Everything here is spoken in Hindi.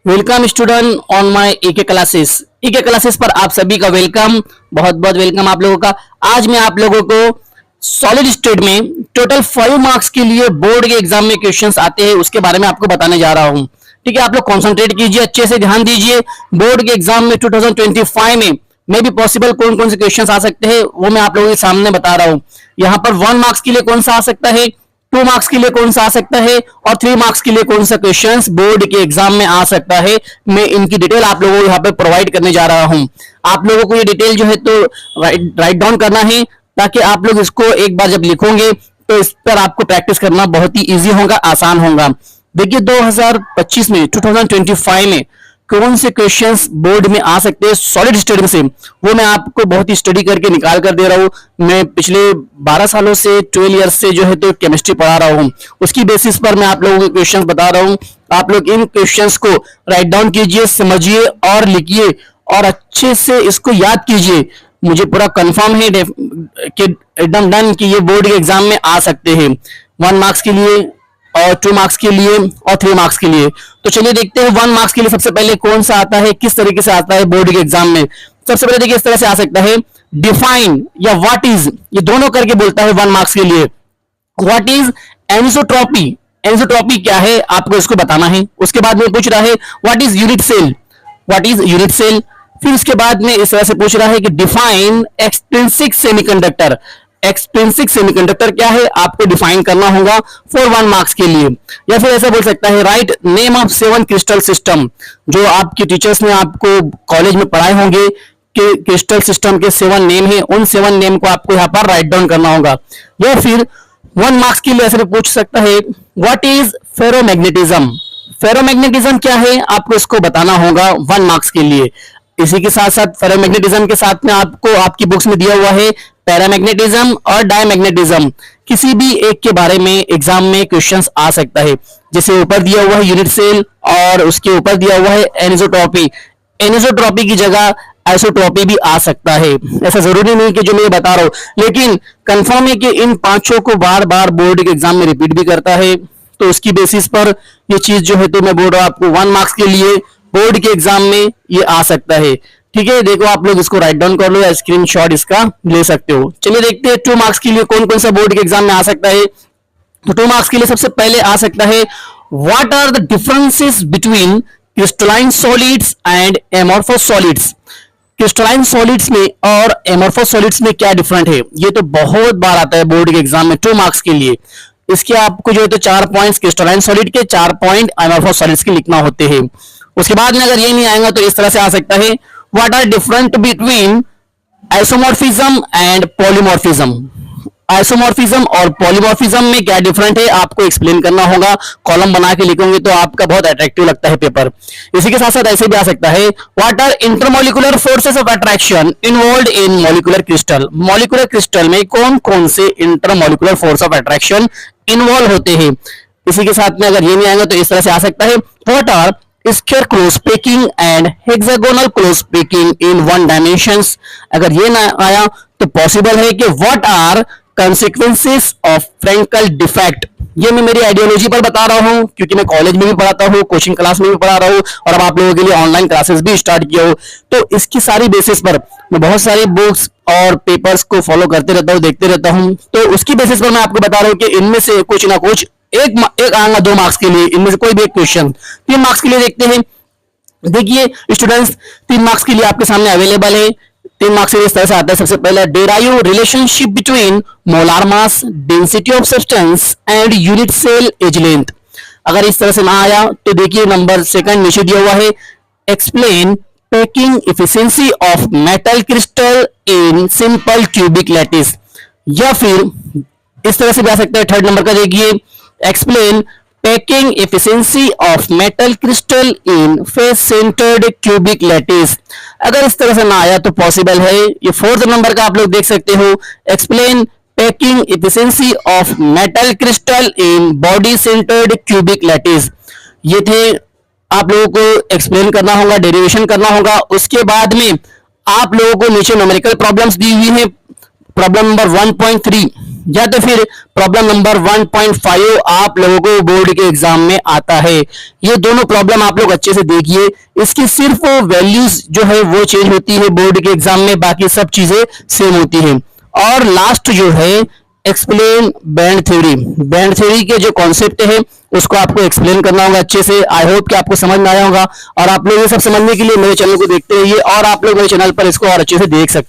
वेलकम स्टूडेंट ऑन माय ईके क्लासेस। ईके क्लासेस पर आप सभी का वेलकम, बहुत बहुत वेलकम आप लोगों का। आज मैं आप लोगों को सॉलिड स्टेट में टोटल 5 मार्क्स के लिए बोर्ड के एग्जाम में क्वेश्चंस आते हैं उसके बारे में आपको बताने जा रहा हूं। ठीक है, आप लोग कॉन्सेंट्रेट कीजिए, अच्छे से ध्यान दीजिए। बोर्ड के एग्जाम में 2025 में भी पॉसिबल कौन कौन से क्वेश्चंस आ सकते हैं वो मैं आप लोगों के सामने बता रहा हूं। यहाँ पर 1 मार्क्स के लिए कौन सा आ सकता है, 2 मार्क्स के लिए कौन सा आ सकता है और 3 मार्क्स के लिए कौन सा क्वेश्चंस बोर्ड के एग्जाम में आ सकता है। मैं इनकी डिटेल आप लोगों को यहाँ पे प्रोवाइड करने जा रहा हूँ। आप लोगों को ये डिटेल जो है तो राइट डाउन करना है, ताकि आप लोग इसको एक बार जब लिखोगे तो इस पर आपको प्रैक्टिस करना बहुत ही ईजी होगा, आसान होगा। देखिए 2025 में कौन से क्वेश्चंस बोर्ड में आ सकते हैं सॉलिड स्टेट में से, वो मैं आपको बहुत ही स्टडी करके निकाल कर दे रहा हूँ। मैं पिछले 12 सालों से 12 इयर्स से जो है तो केमिस्ट्री पढ़ा रहा हूँ, उसकी बेसिस पर मैं आप लोगों को क्वेश्चंस बता रहा हूँ। आप लोग इन क्वेश्चंस को राइट डाउन कीजिए, समझिए और लिखिए और अच्छे से इसको याद कीजिए। मुझे पूरा कंफर्म है कि एकदम डन कि ये बोर्ड के एग्जाम में आ सकते हैं, 1 मार्क्स के लिए और 2 मार्क्स के लिए और 3 मार्क्स के लिए। तो चलिए देखते हैं 1 मार्क्स के लिए सबसे पहले कौन सा आता है, किस तरीके से आता है बोर्ड के एग्जाम में। सबसे पहले देखिए इस तरह से आ सकता है, डिफाइन या व्हाट इज, ये दोनों करके बोलता है 1 मार्क्स के लिए। व्हाट इज एनिसोट्रॉपी, एनिसोट्रॉपी क्या है आपको इसको बताना है। उसके बाद में पूछ रहा है what is unit cell, what is unit cell. फिर उसके बाद में इस तरह से पूछ रहा है कि define extrinsic semiconductor, extrinsic semiconductor क्या है आपको डिफाइन करना होगा फॉर 1 मार्क्स के लिए। या फिर ऐसा बोल सकता है write name of 7 crystal system, जो आपके टीचर्स ने आपको कॉलेज में पढ़ाए होंगे कि क्रिस्टल सिस्टम के 7 नेम है, उन 7 नेम को आपको यहाँ पर राइट डाउन करना होगा। या फिर 1 मार्क्स के लिए ऐसे पूछ सकता है व्हाट इज फेरोमैग्नेटिज्म, फेरोमैग्नेटिज्म क्या है आपको इसको बताना होगा 1 मार्क्स के लिए। इसी के साथ साथ फेरोमैग्नेटिज्म के साथ में आपको आपकी बुक्स में दिया हुआ है पैरामैग्नेटिज्म और डायमैग्नेटिज्म, किसी भी एक के बारे में एग्जाम में क्वेश्चंस आ सकता है। जैसे ऊपर दिया हुआ है यूनिट सेल और उसके ऊपर दिया हुआ है एनिसोट्रॉपी, एनिसोट्रॉपी की जगह आइसोट्रॉपी भी आ सकता है। ऐसा जरूरी नहीं कि जो मैं बता रहा हूं, लेकिन कंफर्म है कि इन पांचों को बार बार बोर्ड के एग्जाम में रिपीट भी करता है। तो उसकी बेसिस पर ये चीज जो है तो मैं बोल रहा हूं आपको 1 मार्क्स के लिए बोर्ड के एग्जाम में ये आ सकता है। ठीक है, देखो आप लोग इसको राइट डाउन कर लो या स्क्रीनशॉट इसका ले सकते हो। चलिए देखते हैं 2 मार्क्स के लिए कौन कौन सा बोर्ड के एग्जाम में आ सकता है। तो 2 मार्क्स के लिए सबसे पहले आ सकता है what are the differences between crystalline solids and amorphous solids. Crystalline solids में और एमॉर्फस सॉलिड्स में क्या डिफरेंट है, ये तो बहुत बार आता है बोर्ड के एग्जाम में 2 मार्क्स के लिए। इसके आपको जो है तो 4 पॉइंट्स क्रिस्टलाइन सॉलिड के, 4 पॉइंट एमॉर्फस सॉलिड्स के लिखना होते हैं। उसके बाद में अगर ये नहीं आएगा तो इस तरह से आ सकता है what are different between isomorphism and polymorphism. Isomorphism और पॉलीमॉर्फिज्म में क्या डिफरेंट है आपको एक्सप्लेन करना होगा। कॉलम बना के लिखोगे तो आपका बहुत अट्रैक्टिव लगता है पेपर। इसी के साथ साथ ऐसे भी आ सकता है what are intermolecular forces of attraction involved in molecular crystal. Molecular crystal में कौन कौन से intermolecular force of attraction involve होते हैं। इसी के साथ में अगर ये नहीं आएगा तो इस तरह से आ सकता है what are square close packing and hexagonal close packing in 1 dimensions. अगर ये ना आया तो पॉसिबल है कि what are consequences of Frenkel defect. ये मैं मेरी आइडियोलॉजी पर बता रहा हूं क्योंकि मैं कॉलेज में भी पढ़ाता हूं, कोचिंग क्लास में भी पढ़ा रहा हूं और अब आप लोगों के लिए ऑनलाइन क्लासेस भी स्टार्ट किया हूं। तो इसकी सारी बेसिस पर मैं बहुत सारी बुक्स और पेपर्स को फॉलो करते रहता हूं, देखते रहता हूं। तो उसकी बेसिस पर मैं आपको बता रहा हूं कि इनमें से कुछ ना कुछ एक आएगा 2 मार्क्स के लिए, इनमें से कोई भी एक क्वेश्चन 3 मार्क्स के लिए देखते हैं। देखिए स्टूडेंट्स 3 मार्क्स के लिए आपके सामने अवेलेबल है। 3 मार्क्स इस तरह से आता है। सबसे पहले derive relationship between molar mass, density of substance and unit cell edge length. अगर इस तरह से ना आया तो देखिए नंबर 2 नीचे दिया हुआ है, explain packing efficiency of metal crystal in simple cubic lattice. या फिर इस तरह से भी आ सकता है 3rd नंबर का, देखिए explain packing efficiency of metal crystal in face centred cubic lattice. अगर इस तरह से ना आया तो पॉसिबल है ये 4th नंबर का आप लोग देख सकते हो, explain packing efficiency of metal crystal in body centred cubic lattice. ये थे, आप लोगों को एक्सप्लेन करना होगा, डेरिवेशन करना होगा। उसके बाद में आप लोगों को नीचे न्यूमेरिकल प्रॉब्लम्स दी हुई है। प्रॉब्लम नंबर 1.3 या तो फिर प्रॉब्लम नंबर 1.5 आप लोगों को बोर्ड के एग्जाम में आता है। ये दोनों प्रॉब्लम आप लोग अच्छे से देखिए, इसकी सिर्फ वैल्यूज जो है वो चेंज होती है बोर्ड के एग्जाम में, बाकी सब चीजें सेम होती है। और लास्ट जो है explain band theory. Band theory के जो कॉन्सेप्ट है उसको आपको एक्सप्लेन करना होगा अच्छे से। आई होप कि आपको समझ में आया होगा, और आप लोग ये सब समझने के लिए मेरे चैनल को देखते रहिए, और आप लोग मेरे चैनल पर इसको और अच्छे से देख सकते हैं।